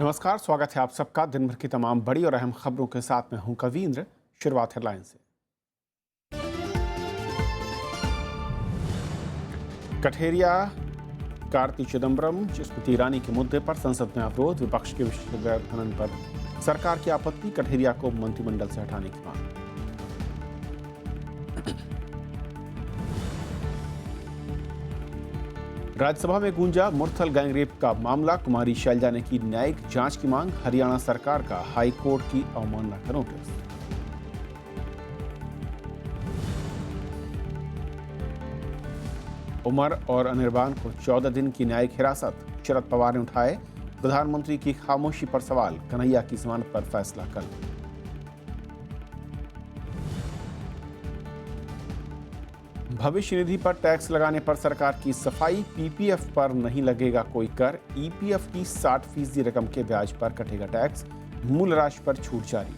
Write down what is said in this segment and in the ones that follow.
नमस्कार, स्वागत है आप सबका दिन भर की तमाम बड़ी और अहम खबरों के साथ। मैं हूं कवींद्र। शुरुआत हेडलाइन से। कठेरिया, कार्ति चिदंबरम, स्मृति ईरानी के मुद्दे पर संसद में अवरोध। विपक्ष के विश्वविद्यालय खनन पर सरकार की आपत्ति। कठेरिया को मंत्रिमंडल से हटाने की मांग। राज्यसभा में गूंजा मुरथल गैंगरेप का मामला। कुमारी शैलजा ने की न्यायिक जांच की मांग। हरियाणा सरकार का हाई कोर्ट की अवमानना का नोटिस। उमर और अनिर्बान को 14 दिन की न्यायिक हिरासत। शरद पवार ने उठाए प्रधानमंत्री की खामोशी पर सवाल। कन्हैया की जमानत पर फैसला कल। भविष्य निधि पर टैक्स लगाने पर सरकार की सफाई। पीपीएफ पर नहीं लगेगा कोई कर। ईपीएफ की 60% रकम के ब्याज पर कटेगा टैक्स। मूल राशि पर छूट जारी।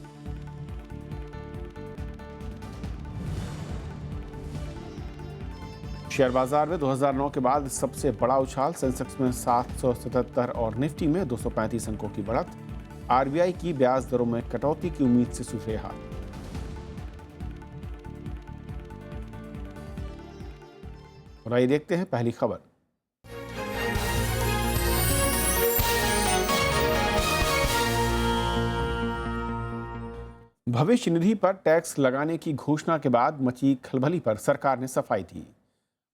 शेयर बाजार में 2009 के बाद सबसे बड़ा उछाल। सेंसेक्स में 777 और निफ्टी में 235 अंकों की बढ़त। आरबीआई की ब्याज दरों में कटौती की उम्मीद से सुधरे हाल। और आइए देखते हैं पहली खबर। भविष्य निधि पर टैक्स लगाने की घोषणा के बाद मची खलबली पर सरकार ने सफाई दी।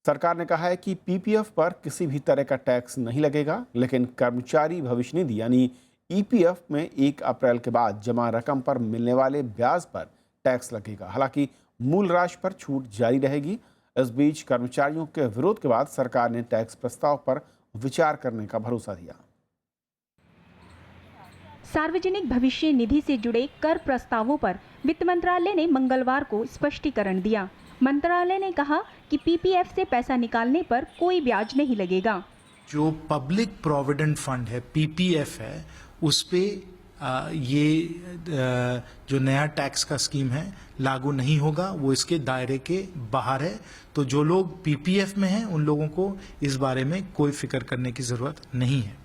सरकार ने कहा है कि पीपीएफ पर किसी भी तरह का टैक्स नहीं लगेगा, लेकिन कर्मचारी भविष्य निधि यानी ईपीएफ में 1 अप्रैल के बाद जमा रकम पर मिलने वाले ब्याज पर टैक्स लगेगा। हालांकि मूल राशि पर छूट जारी रहेगी। इस बीच कर्मचारियों के विरोध के बाद सरकार ने टैक्स प्रस्ताव पर विचार करने का भरोसा दिया। सार्वजनिक भविष्य निधि से जुड़े कर प्रस्तावों पर वित्त मंत्रालय ने मंगलवार को स्पष्टीकरण दिया। मंत्रालय ने कहा कि पीपीएफ से पैसा निकालने पर कोई ब्याज नहीं लगेगा। जो पब्लिक प्रोविडेंट फंड है, पीपीएफ है, उस पे जो नया टैक्स का स्कीम है लागू नहीं होगा। वो इसके दायरे के बाहर है। तो जो लोग पीपीएफ में हैं उन लोगों को इस बारे में कोई फिक्र करने की जरूरत नहीं है।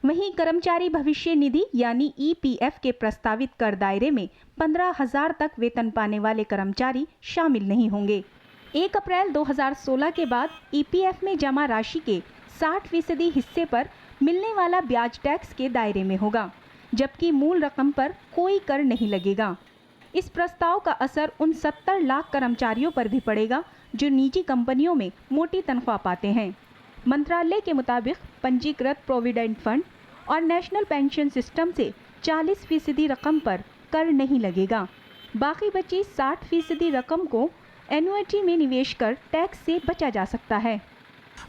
वहीं कर्मचारी भविष्य निधि यानी ईपीएफ के प्रस्तावित कर दायरे में 15,000 तक वेतन पाने वाले कर्मचारी शामिल नहीं होंगे। 1 अप्रैल 2016 के बाद ईपीएफ में जमा राशि के 60% हिस्से पर मिलने वाला ब्याज टैक्स के दायरे में होगा, जबकि मूल रकम पर कोई कर नहीं लगेगा। इस प्रस्ताव का असर उन 70 लाख कर्मचारियों पर भी पड़ेगा जो निजी कंपनियों में मोटी तनख्वाह पाते हैं। मंत्रालय के मुताबिक पंजीकृत प्रोविडेंट फंड और नेशनल पेंशन सिस्टम से 40% रकम पर कर नहीं लगेगा। बाकी बची 60% रकम को एन्युइटी में निवेश कर टैक्स से बचा जा सकता है।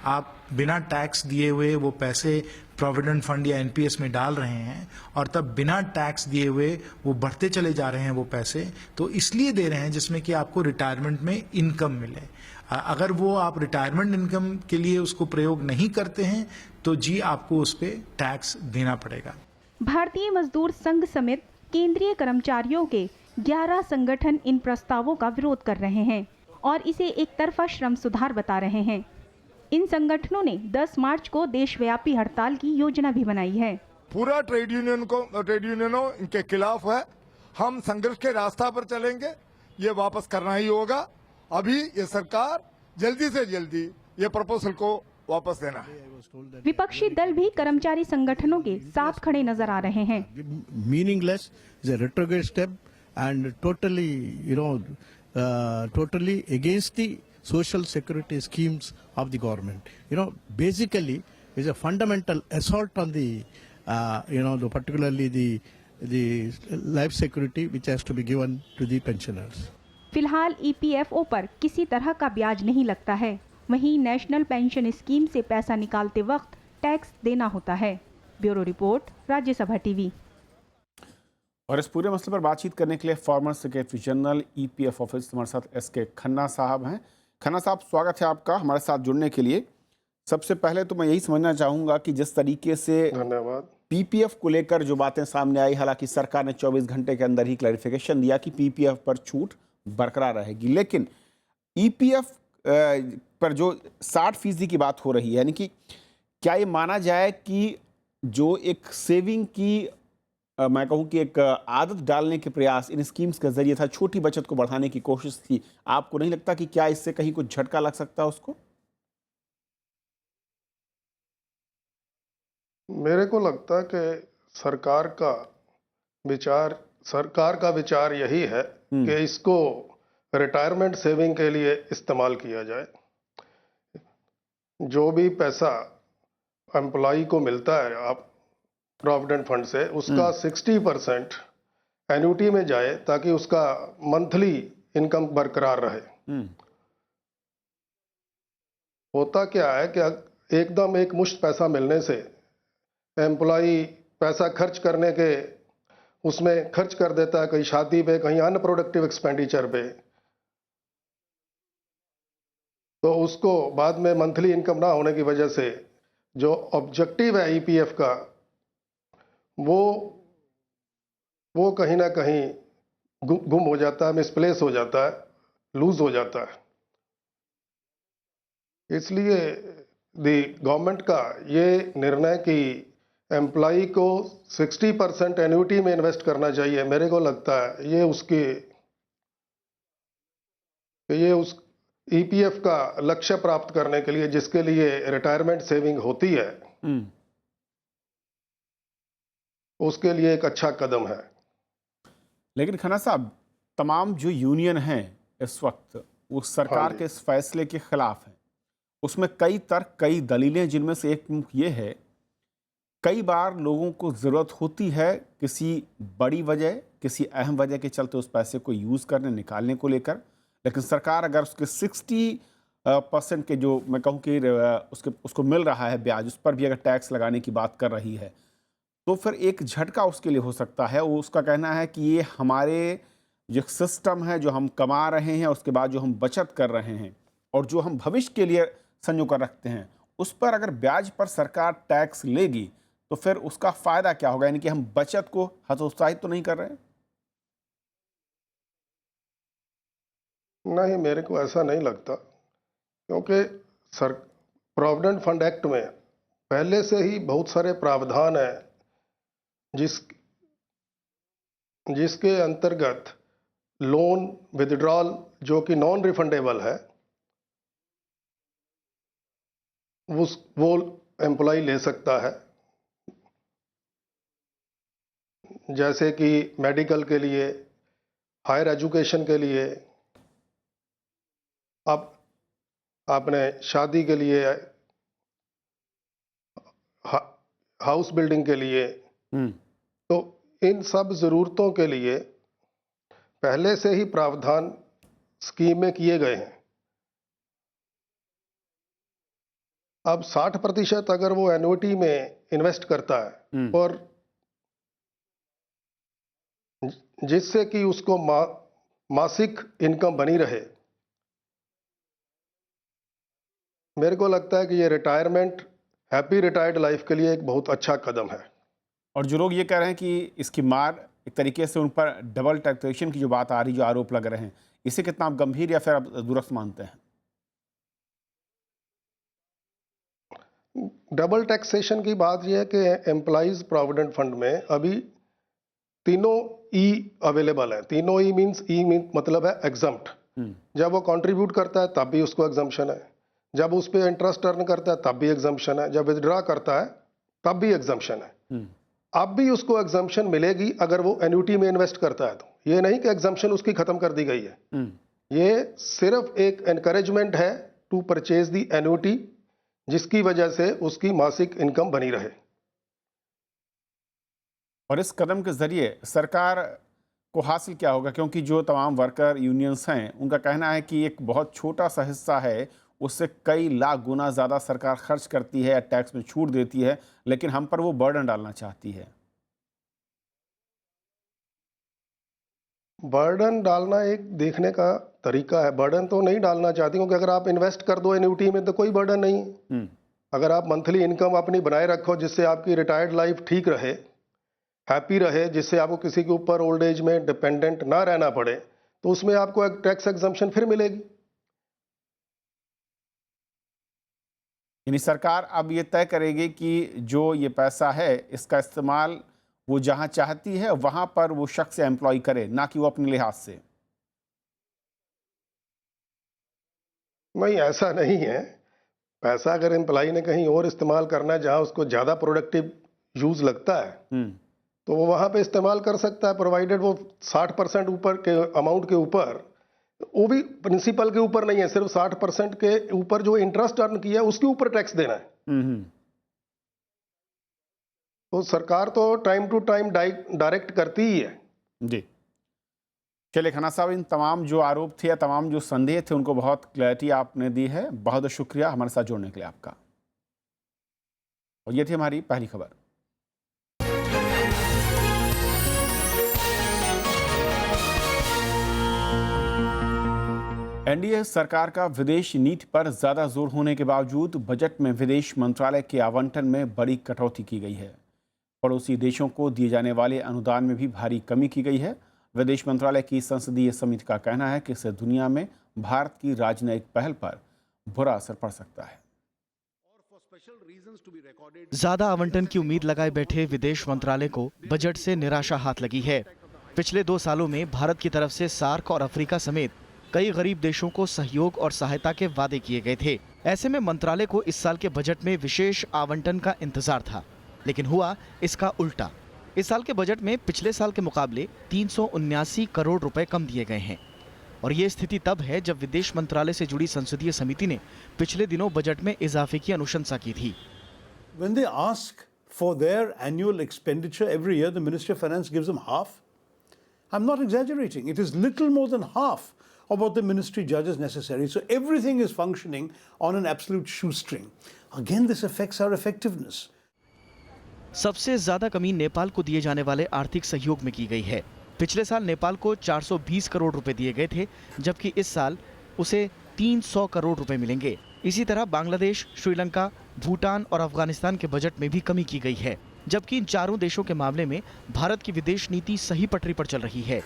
आप बिना टैक्स दिए हुए वो पैसे प्रोविडेंट फंड या एनपीएस में डाल रहे हैं और तब बिना टैक्स दिए हुए वो बढ़ते चले जा रहे हैं वो पैसे, तो इसलिए दे रहे हैं जिसमें कि आपको रिटायरमेंट में इनकम मिले। अगर वो आप रिटायरमेंट इनकम के लिए उसको प्रयोग नहीं करते हैं तो जी आपको उस पर टैक्स देना पड़ेगा। भारतीय मजदूर संघ समेत केंद्रीय कर्मचारियों के 11 संगठन इन प्रस्तावों का विरोध कर रहे हैं और इसे एक तरफा श्रम सुधार बता रहे हैं। इन संगठनों ने 10 मार्च को देशव्यापी हड़ताल की योजना भी बनाई है। पूरा ट्रेड यूनियनों इनके खिलाफ है। हम संघर्ष के रास्ता पर चलेंगे। ये वापस करना ही होगा। अभी ये सरकार जल्दी से जल्दी ये प्रपोजल को वापस देना है। विपक्षी दल भी कर्मचारी संगठनों के साथ खड़े नजर आ रहे हैं। Meaningless is a retrograde step and totally against the social security schemes of the government. Basically is a fundamental assault on the particularly the life security which has to be given to the pensioners. फिलहाल EPFO पर किसी तरह का ब्याज नहीं लगता है। वहीं नेशनल पेंशन स्कीम से पैसा निकालते वक्त टैक्स देना होता है। Bureau report, Rajya Sabha TV. और इस पूरे मसले पर बातचीत करने के लिए former secretary general EPF office हमारे साथ एसके खन्ना साहब हैं। खन्ना साहब, स्वागत है आपका हमारे साथ जुड़ने के लिए। सबसे पहले तो मैं यही समझना चाहूँगा कि जिस तरीके से धन्यवाद। पीपीएफ को लेकर जो बातें सामने आई, हालांकि सरकार ने 24 घंटे के अंदर ही क्लैरिफिकेशन दिया कि पीपीएफ पर छूट बरकरार रहेगी, लेकिन ईपीएफ पर जो 60% की बात हो रही है, यानी कि क्या ये माना जाए कि जो एक सेविंग की मैं कहूँ कि एक आदत डालने के प्रयास इन स्कीम्स के जरिए था, छोटी बचत को बढ़ाने की कोशिश थी। आपको नहीं लगता कि क्या इससे कहीं कुछ झटका लग सकता है उसको? मेरे को लगता है कि सरकार का विचार सरकार का विचार यही है कि इसको रिटायरमेंट सेविंग के लिए इस्तेमाल किया जाए। जो भी पैसा एम्प्लॉय को मिलता है आप प्रोविडेंट फंड से, उसका 60% एन्युटी में जाए ताकि उसका मंथली इनकम बरकरार रहे। होता क्या है कि एकदम एक मुश्त पैसा मिलने से एम्प्लॉय पैसा खर्च करने के उसमें खर्च कर देता है, कहीं शादी पे, कहीं अनप्रोडक्टिव एक्सपेंडिचर पे, तो उसको बाद में मंथली इनकम ना होने की वजह से जो ऑब्जेक्टिव है ईपीएफ का वो कहीं ना कहीं गुम हो जाता है, मिसप्लेस हो जाता है, लूज हो जाता है। इसलिए गवर्नमेंट का ये निर्णय कि एम्प्लॉय को 60% एन्युटी में इन्वेस्ट करना चाहिए, मेरे को लगता है ये उस ईपीएफ का लक्ष्य प्राप्त करने के लिए, जिसके लिए रिटायरमेंट सेविंग होती है, उसके लिए एक अच्छा कदम है। लेकिन खन्ना साहब, तमाम जो यूनियन हैं इस वक्त वो सरकार के इस फैसले के खिलाफ हैं। उसमें कई तर्क, कई दलीलें, जिनमें से एक मुख्य ये है, कई बार लोगों को ज़रूरत होती है किसी बड़ी वजह, किसी अहम वजह के चलते उस पैसे को यूज़ करने, निकालने को लेकर, लेकिन सरकार अगर उसके 60% के जो मैं कहूँ कि उसको मिल रहा है ब्याज, उस पर भी अगर टैक्स लगाने की बात कर रही है, तो फिर एक झटका उसके लिए हो सकता है। वो उसका कहना है कि ये हमारे जो सिस्टम है, जो हम कमा रहे हैं, उसके बाद जो हम बचत कर रहे हैं और जो हम भविष्य के लिए संजो कर रखते हैं, उस पर अगर ब्याज पर सरकार टैक्स लेगी तो फिर उसका फायदा क्या होगा? यानी कि हम बचत को हतोत्साहित तो नहीं कर रहे हैं? नहीं, मेरे को ऐसा नहीं लगता, क्योंकि प्रोविडेंट फंड एक्ट में पहले से ही बहुत सारे प्रावधान हैं जिसके अंतर्गत लोन विथड्रॉल जो कि नॉन रिफंडेबल है, वो एम्प्लॉय ले सकता है। जैसे कि मेडिकल के लिए, हायर एजुकेशन के लिए, अब आपने शादी के लिए, हाउस बिल्डिंग के लिए, तो इन सब ज़रूरतों के लिए पहले से ही प्रावधान स्कीम में किए गए हैं। अब 60% अगर वो एन्युटी में इन्वेस्ट करता है और जिससे कि उसको मासिक इनकम बनी रहे, मेरे को लगता है कि ये हैप्पी रिटायर्ड लाइफ के लिए एक बहुत अच्छा कदम है। और जो लोग ये कह रहे हैं कि इसकी मार एक तरीके से उन पर डबल टैक्सेशन की जो बात आ रही, जो आरोप लग रहे हैं, इसे कितना आप गंभीर या फिर आप दुरुस्त मानते हैं? डबल टैक्सेशन की बात यह है कि एम्प्लॉइज प्रोविडेंट फंड में अभी तीनों ई अवेलेबल है। तीनों ई मींस मतलब है एग्जम्प्ट। जब वो कंट्रीब्यूट करता है तब भी उसको एग्जम्पशन है, जब उस पर इंटरेस्ट अर्न करता है तब भी एग्जम्पशन है, जब विथड्रॉ करता है तब भी एग्जम्पशन है। अब भी उसको एग्जम्पशन मिलेगी अगर वो एन्युटी में इन्वेस्ट करता है, तो ये नहीं कि एग्जम्पशन उसकी खत्म कर दी गई है। ये सिर्फ एक एनकरेजमेंट है टू परचेज दी एन्युटी, जिसकी वजह से उसकी मासिक इनकम बनी रहे। और इस कदम के जरिए सरकार को हासिल क्या होगा? क्योंकि जो तमाम वर्कर यूनियंस हैं, उनका कहना है कि एक बहुत छोटा सा हिस्सा है, उससे कई लाख गुना ज़्यादा सरकार खर्च करती है या टैक्स में छूट देती है, लेकिन हम पर वो बर्डन डालना चाहती है। बर्डन डालना एक देखने का तरीका है। बर्डन तो नहीं डालना चाहती, क्योंकि अगर आप इन्वेस्ट कर दो एन्युटी में तो कोई बर्डन नहीं है। अगर आप मंथली इनकम अपनी बनाए रखो जिससे आपकी रिटायर्ड लाइफ ठीक रहे, हैप्पी रहे, जिससे आपको किसी के ऊपर ओल्ड एज में डिपेंडेंट ना रहना पड़े, तो उसमें आपको एक टैक्स एग्जम्पशन फिर मिलेगी। यानी सरकार अब ये तय करेगी कि जो ये पैसा है, इसका इस्तेमाल वो जहां चाहती है वहां पर वो शख्स एम्प्लॉय करे, ना कि वो अपने लिहाज से। नहीं, ऐसा नहीं है। पैसा अगर एम्प्लॉय ने कहीं और इस्तेमाल करना है जहां उसको ज्यादा प्रोडक्टिव यूज लगता है तो वो वहां पे इस्तेमाल कर सकता है, प्रोवाइडेड वो 60% ऊपर के अमाउंट के ऊपर, वो भी प्रिंसिपल के ऊपर नहीं है, सिर्फ 60% के ऊपर जो इंटरेस्ट अर्न किया है उसके ऊपर टैक्स देना है। तो सरकार तो टाइम टू टाइम डायरेक्ट करती ही है। जी चलिए खन्ना साहब, इन तमाम जो आरोप थे या तमाम जो संदेह थे उनको बहुत क्लैरिटी आपने दी है। बहुत बहुत शुक्रिया हमारे साथ जुड़ने के लिए आपका। और ये थी हमारी पहली खबर। एनडीए सरकार का विदेश नीति पर ज्यादा जोर होने के बावजूद बजट में विदेश मंत्रालय के आवंटन में बड़ी कटौती की गई है। पड़ोसी देशों को दिए जाने वाले अनुदान में भी भारी कमी की गई है। विदेश मंत्रालय की संसदीय समिति का कहना है कि इससे दुनिया में भारत की राजनयिक पहल पर बुरा असर पड़ सकता है। ज्यादा आवंटन की उम्मीद लगाए बैठे विदेश मंत्रालय को बजट से निराशा हाथ लगी है। पिछले 2 सालों में भारत की तरफ से सार्क और अफ्रीका समेत कई गरीब देशों को सहयोग और सहायता के वादे किए गए थे। ऐसे में मंत्रालय को इस साल के बजट में विशेष आवंटन का इंतजार था, लेकिन हुआ इसका उल्टा। इस साल के बजट में पिछले साल के मुकाबले 379 करोड़ रुपए कम दिए गए हैं। और ये स्थिति तब है जब विदेश मंत्रालय से जुड़ी संसदीय समिति ने पिछले दिनों बजट में इजाफे की अनुशंसा की थी। When they ask for their annual expenditure every year, the Ministry of Finance gives them half. I'm not exaggerating. It is little more than half of what the ministry judges necessary. So everything is functioning on an absolute shoestring. Again, this affects our effectiveness. सबसे ज्यादा कमी नेपाल को दिए जाने वाले आर्थिक सहयोग में की गई है। पिछले साल नेपाल को 420 करोड़ रुपए दिए गए थे, जबकि इस साल उसे 300 करोड़ रुपए मिलेंगे। इसी तरह बांग्लादेश, श्रीलंका, भूटान और अफगानिस्तान के बजट में भी कमी की गई है, जबकि इन चारों देशों के मामले में भारत की विदेश नीति सही पटरी पर चल रही है।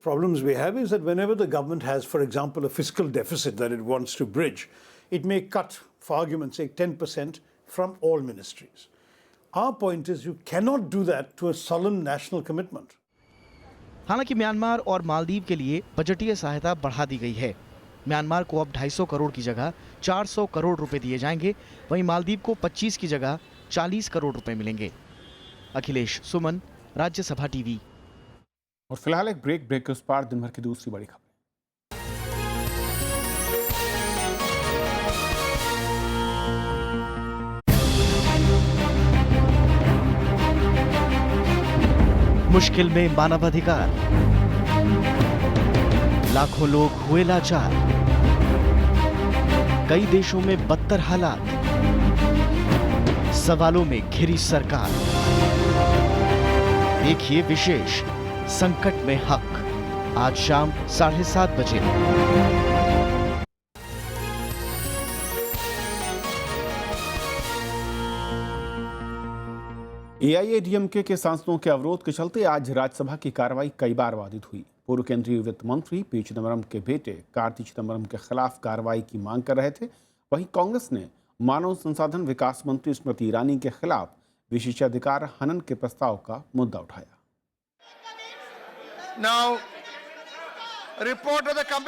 Problems we have is that whenever the government has, for example, a fiscal deficit that it wants to bridge, it may cut, for argument's sake, 10% from all ministries. Our point is you cannot do that to a solemn national commitment. हालांकि Myanmar और मालदीव के लिए बजटीय सहायता बढ़ा दी गई है। Myanmar को अब 250 करोड़ की जगह 400 करोड़ रुपए दिए जाएंगे, वहीं मालदीव को 25 की जगह 40 करोड़ रुपए मिलेंगे। अखिलेश सुमन, राज्यसभा टीवी। और फिलहाल एक ब्रेक के उस पार दिन भर की दूसरी बड़ी खबर। मुश्किल में मानवाधिकार, लाखों लोग हुए लाचार, कई देशों में बदतर हालात, सवालों में घिरी सरकार। देखिए विशेष संकट में हक, आज शाम 7:30 बजे। एआईएडीएमके के सांसदों के अवरोध के चलते आज राज्यसभा की कार्रवाई कई बार बाधित हुई। पूर्व केंद्रीय वित्त मंत्री पी चिदम्बरम के बेटे कार्ति चिदम्बरम के खिलाफ कार्रवाई की मांग कर रहे थे। वहीं कांग्रेस ने मानव संसाधन विकास मंत्री स्मृति ईरानी के खिलाफ विशेषाधिकार हनन के प्रस्ताव का मुद्दा उठाया।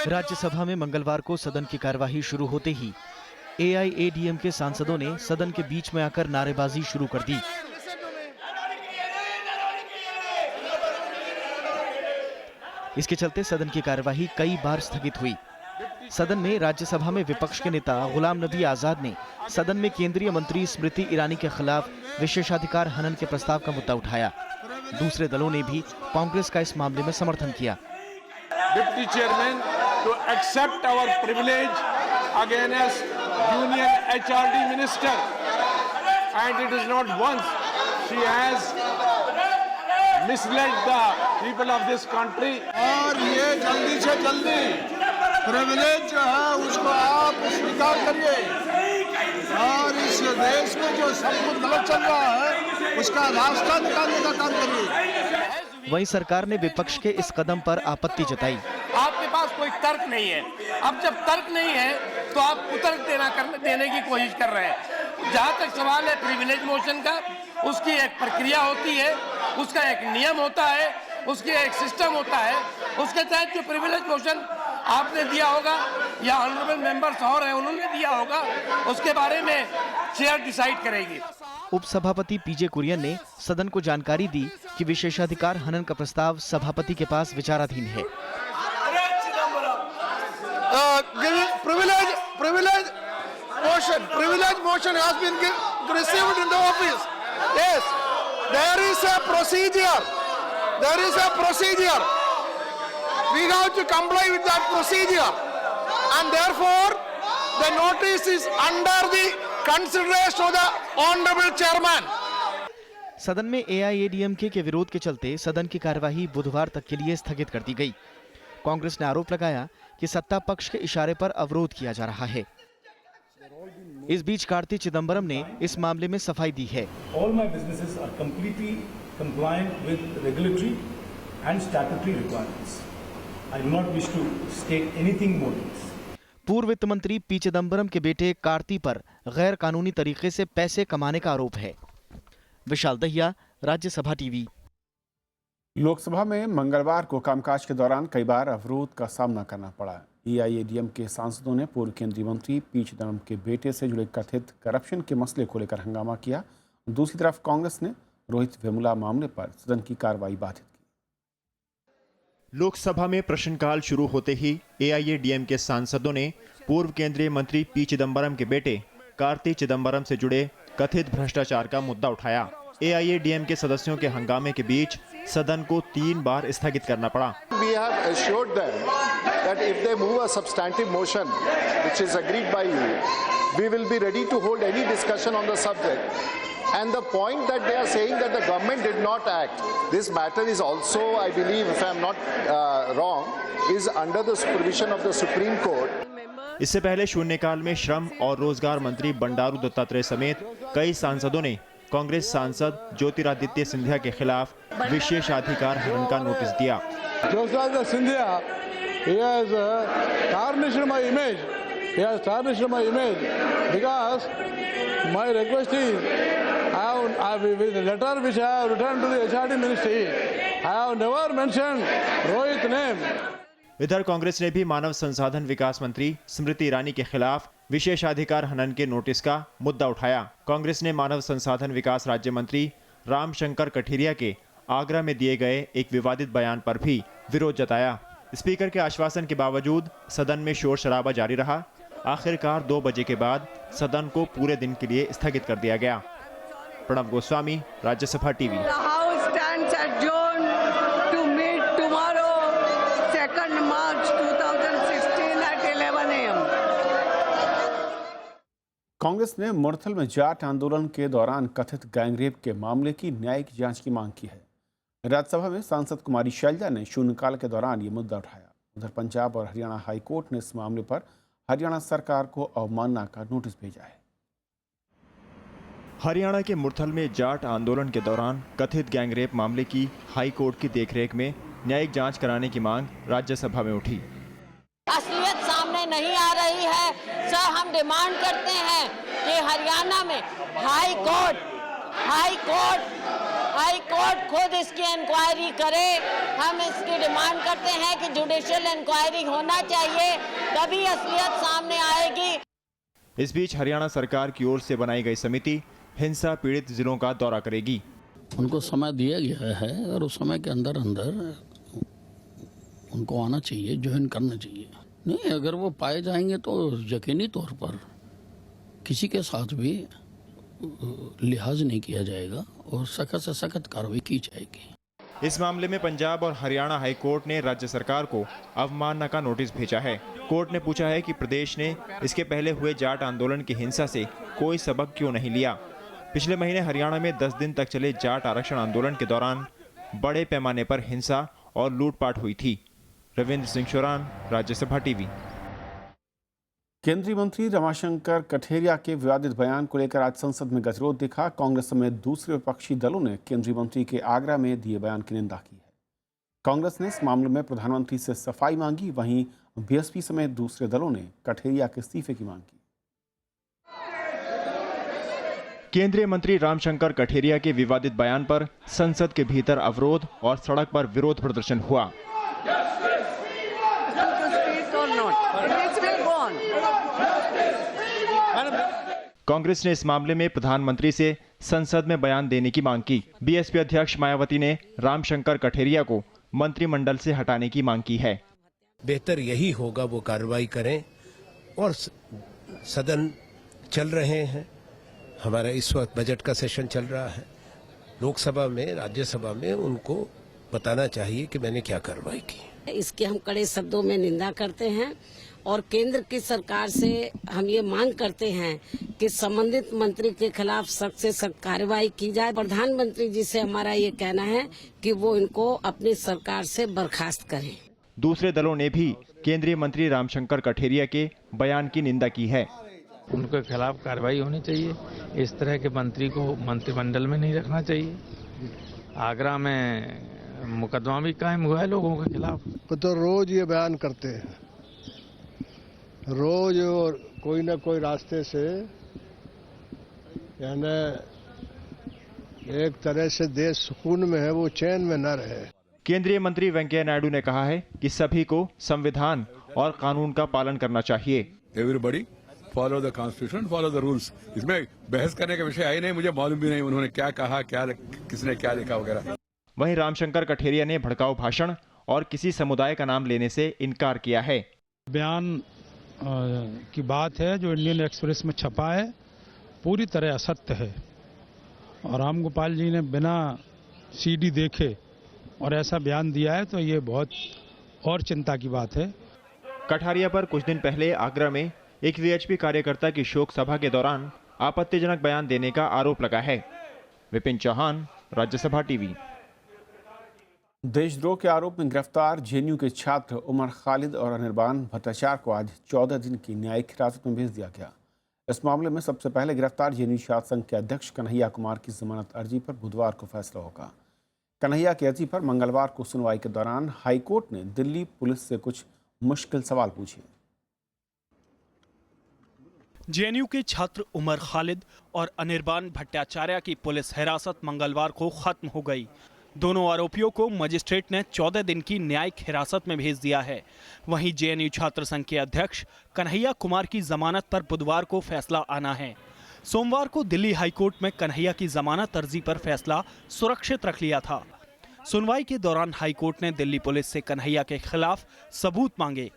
राज्यसभा में मंगलवार को सदन की कार्यवाही शुरू होते ही एआईएडीएम के सांसदों ने सदन के बीच में आकर नारेबाजी शुरू कर दी। इसके चलते सदन की कार्यवाही कई बार स्थगित हुई। सदन में राज्यसभा में विपक्ष के नेता गुलाम नबी आजाद ने सदन में केंद्रीय मंत्री स्मृति ईरानी के खिलाफ विशेषाधिकार हनन के प्रस्ताव का मुद्दा उठाया। दूसरे दलों ने भी कांग्रेस का इस मामले में समर्थन किया। Deputy chairman to accept our privilege against union HRD minister and it is not once she has misled the people of this country। और ये जल्दी से जल्दी प्रिविलेज जो है उसको आप स्वीकार करिए और इस देश में जो सब कुछ गलत चल रहा है उसका रास्ता निकालने का काम करिए। वहीं सरकार ने विपक्ष के इस कदम पर आपत्ति जताई। आपके पास कोई तर्क नहीं है, अब जब तर्क नहीं है तो आप तर्क देने की कोशिश कर रहे हैं। जहां तक सवाल है प्रिविलेज मोशन का, उसकी एक प्रक्रिया होती है, उसका एक नियम होता है, उसकी एक सिस्टम होता है। उसके तहत जो प्रिविलेज मोशन आपने दिया होगा या ऑनरेबल मेंबर्स और हैं उन्होंने दिया होगा, उसके बारे में चेयर डिसाइड करेगी। उपसभापति पीजे कुरियन ने सदन को जानकारी दी कि विशेषाधिकार हनन का प्रस्ताव सभापति के पास विचाराधीन है। Privilege motion has been received in the office. Yes, there is a procedure. There is a procedure. We have to comply with that procedure, and therefore the notice is under the consideration of the honorable chairman. सदन में एआईएडीएमके के विरोध के चलते सदन की कार्यवाही बुधवार तक के लिए स्थगित कर दी गई। कांग्रेस ने आरोप लगाया कि सत्ता पक्ष के इशारे पर अवरोध किया जा रहा है। इस बीच कार्ति चिदंबरम ने इस मामले में सफाई दी है। All my businesses are completely compliant with regulatory and statutory requirements. I do not wish to state anything more than this. पूर्व वित्त मंत्री पी चिदंबरम के बेटे कार्ति पर गैर कानूनी तरीके से पैसे कमाने का आरोप है। विशाल दहिया, राज्यसभा टीवी। लोकसभा में मंगलवार को कामकाज के दौरान कई बार अवरोध का सामना करना पड़ा। एआईएडीएम के सांसदों ने पूर्व केंद्रीय मंत्री पी चिदंबरम के बेटे से जुड़े कथित करप्शन के मसले को लेकर हंगामा किया। दूसरी तरफ कांग्रेस ने रोहित वेमुला मामले पर सदन की कार्रवाई बाधित की। लोकसभा में प्रश्नकाल शुरू होते ही एआईएडीएम के सांसदों ने पूर्व केंद्रीय मंत्री पी चिदंबरम के बेटे कार्ति चिदंबरम से जुड़े कथित भ्रष्टाचार का मुद्दा उठाया। एआईएडीएम के सदस्यों के हंगामे के बीच सदन को 3 बार स्थगित करना पड़ा। We have assured them that if they move a substantive motion which is agreed by you, we will be ready to hold any discussion on the subject. And the point that they are saying that the government did not act, this matter is also, I believe, if I am not wrong, is under the supervision of the Supreme Court. इससे पहले शून्यकाल में श्रम और रोजगार मंत्री बंडारू दत्तात्रेय समेत कई सांसदों ने कांग्रेस सांसद ज्योतिरादित्य सिंधिया के खिलाफ विशेषाधिकार हनन का नोटिस दिया। Jyotiradittya Scindia, he has tarnished my image. He has tarnished my image because my request is, I have with the letter which I have returned to the HRD ministry, I have never mentioned Rohit name. इधर कांग्रेस ने भी मानव संसाधन विकास मंत्री स्मृति ईरानी के खिलाफ विशेषाधिकार हनन के नोटिस का मुद्दा उठाया। कांग्रेस ने मानव संसाधन विकास राज्य मंत्री रामशंकर कठेरिया के आगरा में दिए गए एक विवादित बयान पर भी विरोध जताया। स्पीकर के आश्वासन के बावजूद सदन में शोर शराबा जारी रहा। आखिरकार 2 बजे के बाद सदन को पूरे दिन के लिए स्थगित कर दिया गया। प्रणव गोस्वामी, राज्यसभा टीवी। कांग्रेस ने मुरथल में जाट आंदोलन के दौरान कथित गैंगरेप के मामले की न्यायिक जांच की मांग की है। राज्यसभा में सांसद कुमारी शैलजा ने शून्यकाल के दौरान ये मुद्दा उठाया। उधर पंजाब और हरियाणा हाई कोर्ट ने इस मामले पर हरियाणा सरकार को अवमानना का नोटिस भेजा है। हरियाणा के मुरथल में जाट आंदोलन के दौरान कथित गैंगरेप मामले की हाई कोर्ट की देखरेख में न्यायिक जांच कराने की मांग राज्यसभा में उठी। असलियत सामने नहीं आ रही है। सर, हम डिमांड करते हैं कि हरियाणा में हाई कोर्ट खुद इसकी इंक्वायरी करे। हम इसकी डिमांड करते हैं कि जुडिशियल इंक्वायरी होना चाहिए, तभी असलियत सामने आएगी। इस बीच हरियाणा सरकार की ओर से बनाई गई समिति हिंसा पीड़ित जिलों का दौरा करेगी। उनको समय दिया गया है और उस समय के अंदर उनको आना चाहिए, ज्वाइन करना चाहिए। नहीं, अगर वो पाए जाएंगे तो यकीनी तौर पर किसी के साथ भी लिहाज नहीं किया जाएगा और सख्त से सख्त कार्रवाई की जाएगी। इस मामले में पंजाब और हरियाणा हाई कोर्ट ने राज्य सरकार को अवमानना का नोटिस भेजा है। कोर्ट ने पूछा है कि प्रदेश ने इसके पहले हुए जाट आंदोलन की हिंसा से कोई सबक क्यों नहीं लिया। पिछले महीने हरियाणा में 10 दिन तक चले जाट आरक्षण आंदोलन के दौरान बड़े पैमाने पर हिंसा और लूटपाट हुई थी। रविंद्र सिंह शोरान, राज्यसभा टीवी। केंद्रीय मंत्री रमाशंकर कठेरिया के विवादित बयान को लेकर आज संसद में गतिरोध दिखा। कांग्रेस समेत दूसरे विपक्षी दलों ने केंद्रीय मंत्री के आगरा में दिए बयान की निंदा की है। कांग्रेस ने इस मामले में प्रधानमंत्री से सफाई मांगी, वहीं बीएसपी समेत दूसरे दलों ने कठेरिया के इस्तीफे की मांग की। केंद्रीय मंत्री रामशंकर कठेरिया के विवादित बयान पर संसद के भीतर अवरोध और सड़क पर विरोध प्रदर्शन हुआ। कांग्रेस ने इस मामले में प्रधानमंत्री से संसद में बयान देने की मांग की। बीएसपी अध्यक्ष मायावती ने रामशंकर कठेरिया को मंत्रिमंडल से हटाने की मांग की है। बेहतर यही होगा वो कार्रवाई करें, और सदन चल रहे हैं, हमारा इस वक्त बजट का सेशन चल रहा है, लोकसभा में राज्यसभा में उनको बताना चाहिए कि मैंने क्या कार्रवाई की। इसकी हम कड़े शब्दों में निंदा करते हैं और केंद्र की सरकार से हम ये मांग करते हैं कि संबंधित मंत्री के खिलाफ सख्त से सख्त कार्रवाई की जाए। प्रधानमंत्री जी से हमारा ये कहना है कि वो इनको अपनी सरकार से बर्खास्त करें। दूसरे दलों ने भी केंद्रीय मंत्री रामशंकर कठेरिया के बयान की निंदा की है। उनके खिलाफ कार्रवाई होनी चाहिए, इस तरह के मंत्री को मंत्रिमंडल में नहीं रखना चाहिए। आगरा में मुकदमा भी कायम हुआ है लोगों के खिलाफ। तो रोज ये बयान करते हैं, रोज और कोई ना कोई रास्ते से, यानी एक तरह से देश सुकून में है, वो चैन में न रहे। केंद्रीय मंत्री वेंकैया नायडू ने कहा है कि सभी को संविधान और कानून का पालन करना चाहिए। Everybody follow the constitution, follow the rules. इसमें बहस करने का विषय है ही नहीं, मुझे मालूम भी नहीं उन्होंने क्या कहा, क्या किसने क्या लिखा वगैरह। वहीं रामशंकर कठेरिया ने भड़काऊ भाषण और किसी समुदाय का नाम लेने से इनकार किया है। बयान की बात है जो इंडियन एक्सप्रेस में छपा है, पूरी तरह असत्य है, और राम गोपाल जी ने बिना सीडी देखे और ऐसा बयान दिया है तो ये बहुत और चिंता की बात है। कठारिया पर कुछ दिन पहले आगरा में एक वीएचपी कार्यकर्ता की शोक सभा के दौरान आपत्तिजनक बयान देने का आरोप लगा है। विपिन चौहान, राज्यसभा टीवी। देशद्रोह के आरोप में गिरफ्तार जेएनयू के छात्र उमर खालिद और अनिर्बान भट्टाचार्य को आज 14 दिन की न्यायिक हिरासत में भेज दिया गया। इस मामले में सबसे पहले गिरफ्तार जेएनयू छात्र संघ के अध्यक्ष कन्हैया कुमार की जमानत अर्जी पर बुधवार को फैसला होगा। कन्हैया की अर्जी पर मंगलवार को सुनवाई के दौरान हाईकोर्ट ने दिल्ली पुलिस से कुछ मुश्किल सवाल पूछे। जेएनयू के छात्र उमर खालिद और अनिर्बान भट्टाचार्य की पुलिस हिरासत मंगलवार को खत्म हो गई। दोनों आरोपियों को मजिस्ट्रेट ने 14 दिन की न्यायिक हिरासत में भेज दिया है। वहीं जेएनयू छात्र संघ के अध्यक्ष कन्हैया कुमार की जमानत पर बुधवार को फैसला आना है। सोमवार को दिल्ली हाईकोर्ट में कन्हैया की जमानत अर्जी पर फैसला सुरक्षित रख लिया था। सुनवाई के दौरान हाईकोर्ट ने दिल्ली पुलिस से कन्हैया के खिलाफ सबूत मांगे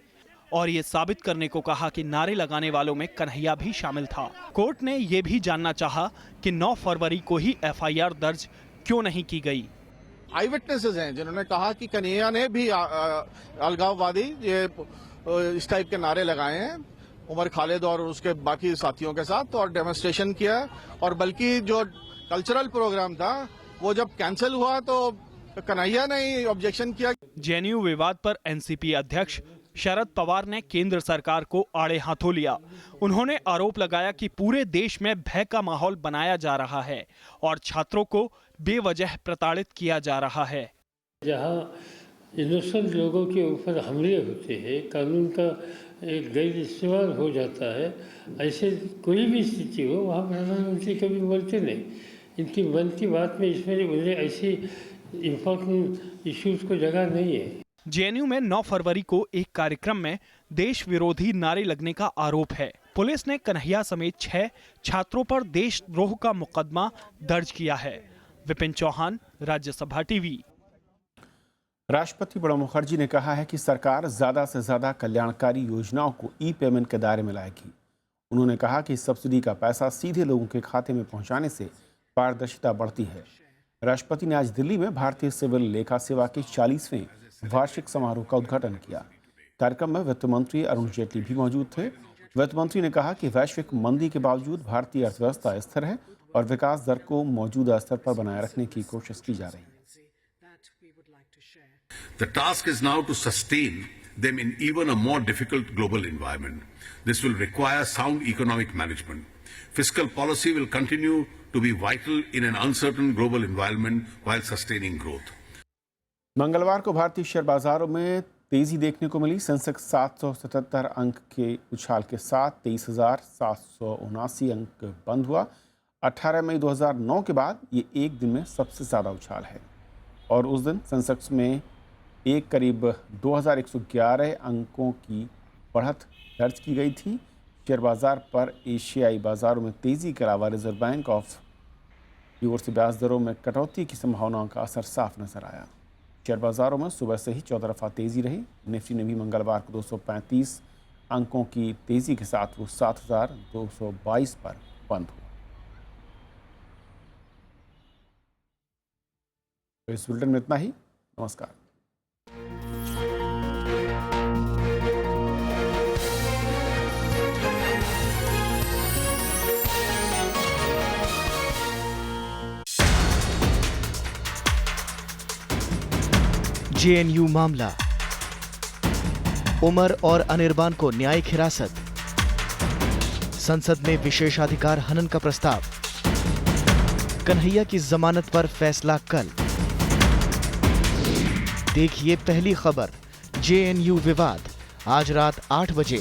और ये साबित करने को कहा कि नारे लगाने वालों में कन्हैया भी शामिल था। कोर्ट ने ये भी जानना चाहा कि 9 फरवरी को ही एफआईआर दर्ज क्यों नहीं की गई। आई विटनेसेस हैं जिन्होंने कहा कि कन्हैया ने भी अलगाववादी ये इस टाइप के नारे लगाए हैं उमर खालिद और उसके बाकी साथियों के साथ, और डेमोन्स्ट्रेशन किया, और बल्कि जो कल्चरल प्रोग्राम था वो जब कैंसिल हुआ तो कन्हैया ने ही ऑब्जेक्शन किया। जेएनयू विवाद पर एनसीपी अध्यक्ष शरद पवार ने केंद्र सरकार को आड़े हाथों लिया। उन्होंने आरोप लगाया कि पूरे देश में भय का माहौल बनाया जा रहा है और छात्रों को बेवजह प्रताड़ित किया जा रहा है। जहां इनोसेंट लोगों के ऊपर हमले होते हैं, कानून का एक गैर इस्तेमाल हो जाता है, ऐसे कोई भी स्थिति हो वहाँ प्रधानमंत्री कभी बोलते नहीं। इनकी मन की बात में इसमें उन्हें ऐसी इम्पोर्टेंट इश्यूज को जगह नहीं है। जेएनयू में 9 फरवरी को एक कार्यक्रम में देश विरोधी नारे लगने का आरोप है। पुलिस ने कन्हैया समेत 6 छात्रों पर देशद्रोह का मुकदमा दर्ज किया है। विपिन चौहान, राज्यसभा टीवी। राष्ट्रपति प्रणब मुखर्जी ने कहा है कि सरकार ज़्यादा से ज़्यादा कल्याणकारी योजनाओं को ई पेमेंट के दायरे में लाएगी। उन्होंने कहा कि सब्सिडी का पैसा सीधे लोगों के खाते में पहुंचाने से पारदर्शिता बढ़ती है। राष्ट्रपति ने आज दिल्ली में भारतीय सिविल लेखा सेवा के 40वें वार्षिक समारोह का उद्घाटन किया। कार्यक्रम में वित्त मंत्री अरुण जेटली भी मौजूद थे। वित्त मंत्री ने कहा कि वैश्विक मंदी के बावजूद भारतीय अर्थव्यवस्था स्थिर है और विकास दर को मौजूदा स्तर पर बनाए रखने की कोशिश की जा रही है। The task is now to sustain them in even a more difficult global environment. This will require sound economic management. Fiscal policy will continue to be vital in an uncertain global environment while sustaining growth. मंगलवार को भारतीय share बाजारों में तेजी देखने को मिली। Sensex 777 अंक के उछाल के साथ 23,779 अंक बंद हुआ। 18 मई 2009 के बाद ये एक दिन में सबसे ज़्यादा उछाल है और उस दिन सेंसेक्स में करीब 2111 अंकों की बढ़त दर्ज की गई थी। शेयर बाजार पर एशियाई बाजारों में तेज़ी के अलावा रिजर्व बैंक ऑफ की ओर से ब्याज दरों में कटौती की संभावनाओं का असर साफ नजर आया। शेयर बाजारों में सुबह से ही चौतरफा तेज़ी रही। निफ्टी ने भी मंगलवार को 235 अंकों की तेज़ी के साथ वो 7222 पर बंद हुआ। तो इस बुलेटिन में इतना ही। नमस्कार। जेएनयू मामला, उमर और अनिर्बान को न्यायिक हिरासत, संसद में विशेषाधिकार हनन का प्रस्ताव, कन्हैया की जमानत पर फैसला कल। देखिए पहली खबर, जेएनयू विवाद, आज रात 8 बजे।